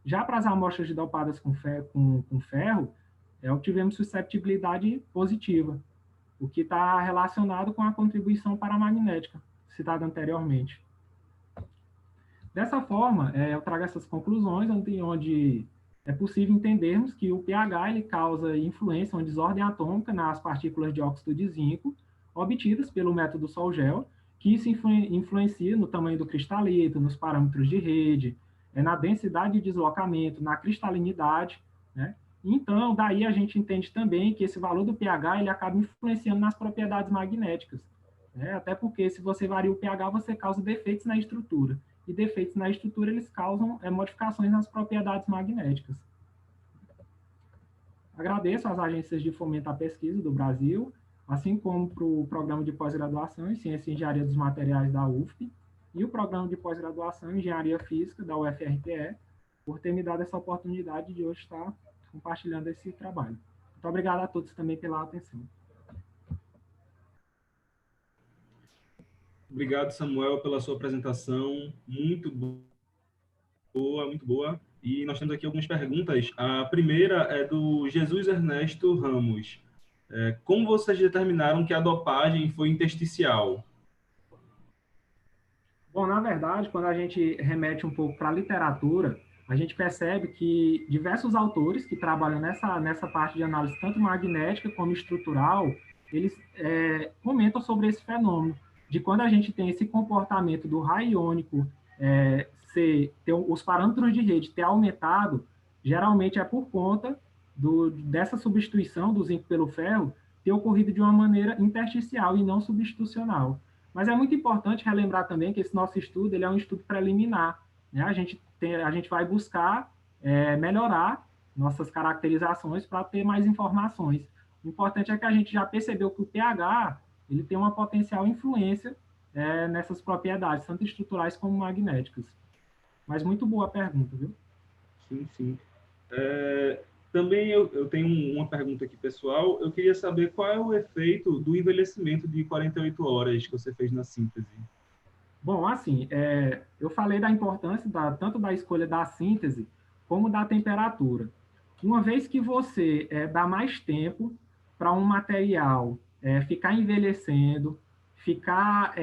Já para as amostras dopadas com ferro, obtivemos susceptibilidade positiva, o que está relacionado com a contribuição paramagnética, citada anteriormente. Dessa forma, eu trago essas conclusões, onde é possível entendermos que o pH ele causa influência, uma desordem atômica nas partículas de óxido de zinco, obtidas pelo método Sol-Gel, que isso influencia no tamanho do cristalito, nos parâmetros de rede, na densidade de deslocamento, na cristalinidade, né? Então, daí a gente entende também que esse valor do pH ele acaba influenciando nas propriedades magnéticas, né? Até porque se você varia o pH, você causa defeitos na estrutura. E defeitos na estrutura, eles causam modificações nas propriedades magnéticas. Agradeço às agências de fomento à pesquisa do Brasil, assim como para o programa de pós-graduação em Ciência e Engenharia dos Materiais da UFP, e o programa de pós-graduação em Engenharia Física da UFRPE, por ter me dado essa oportunidade de hoje estar compartilhando esse trabalho. Muito obrigado a todos também pela atenção.
Obrigado, Samuel, pela sua apresentação. Muito boa, muito boa. E nós temos aqui algumas perguntas. A primeira é do Jesus Ernesto Ramos. Como vocês determinaram que a dopagem foi intersticial?
Bom, na verdade, quando a gente remete um pouco para a literatura, a gente percebe que diversos autores que trabalham nessa parte de análise tanto magnética como estrutural, eles comentam sobre esse fenômeno, de quando a gente tem esse comportamento do raio iônico, ter os parâmetros de rede ter aumentado, geralmente é por conta dessa substituição do zinco pelo ferro ter ocorrido de uma maneira intersticial e não substitucional. Mas é muito importante relembrar também que esse nosso estudo ele é um estudo preliminar, né? A gente vai buscar melhorar nossas caracterizações para ter mais informações. O importante é que a gente já percebeu que o pH ele tem uma potencial influência nessas propriedades, tanto estruturais como magnéticas. Mas muito boa a pergunta, viu?
Sim, sim. Também eu tenho uma pergunta aqui, pessoal. Eu queria saber qual é o efeito do envelhecimento de 48 horas que você fez na síntese.
Bom, assim, eu falei da importância tanto da escolha da síntese como da temperatura. Uma vez que você dá mais tempo para um material ficar envelhecendo, ficar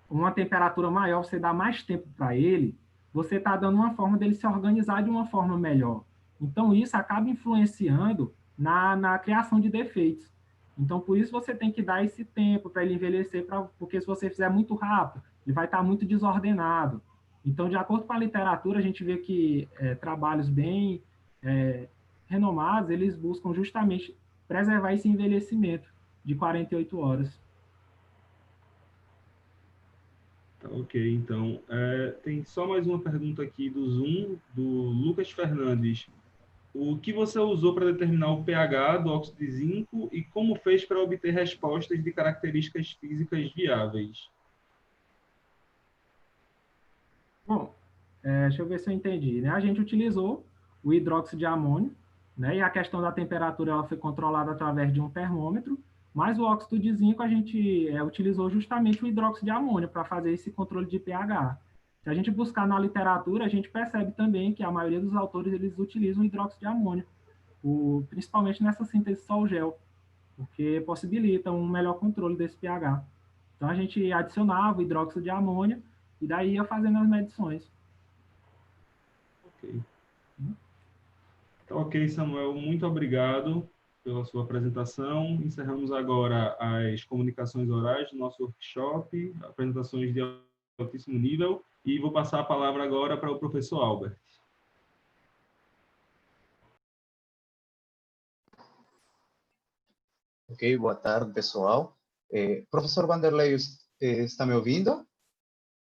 uma temperatura maior, você dá mais tempo para ele, você está dando uma forma dele se organizar de uma forma melhor. Então, isso acaba influenciando na criação de defeitos. Então, por isso você tem que dar esse tempo para ele envelhecer, porque se você fizer muito rápido, ele vai estar muito desordenado. Então, de acordo com a literatura, a gente vê que trabalhos bem renomados, eles buscam justamente preservar esse envelhecimento de 48 horas.
Tá, ok, então, tem só mais uma pergunta aqui do Zoom, do Lucas Fernandes. O que você usou para determinar o pH do óxido de zinco e como fez para obter respostas de características físicas viáveis?
Bom, deixa eu ver se eu entendi. Né? A gente utilizou o hidróxido de amônio, né? E a questão da temperatura ela foi controlada através de um termômetro, mas o óxido de zinco a gente utilizou justamente o hidróxido de amônio para fazer esse controle de pH. Se a gente buscar na literatura, a gente percebe também que a maioria dos autores eles utilizam o hidróxido de amônio, principalmente nessa síntese sol-gel, porque possibilita um melhor controle desse pH. Então a gente adicionava o hidróxido de amônio e daí ia fazendo as medições.
Ok. Então, ok, Samuel, muito obrigado pela sua apresentação. Encerramos agora as comunicações orais do nosso workshop, apresentações de altíssimo nível, e vou passar a palavra agora para o professor Albert.
Ok, boa tarde, pessoal. Professor Vanderlei, está me ouvindo?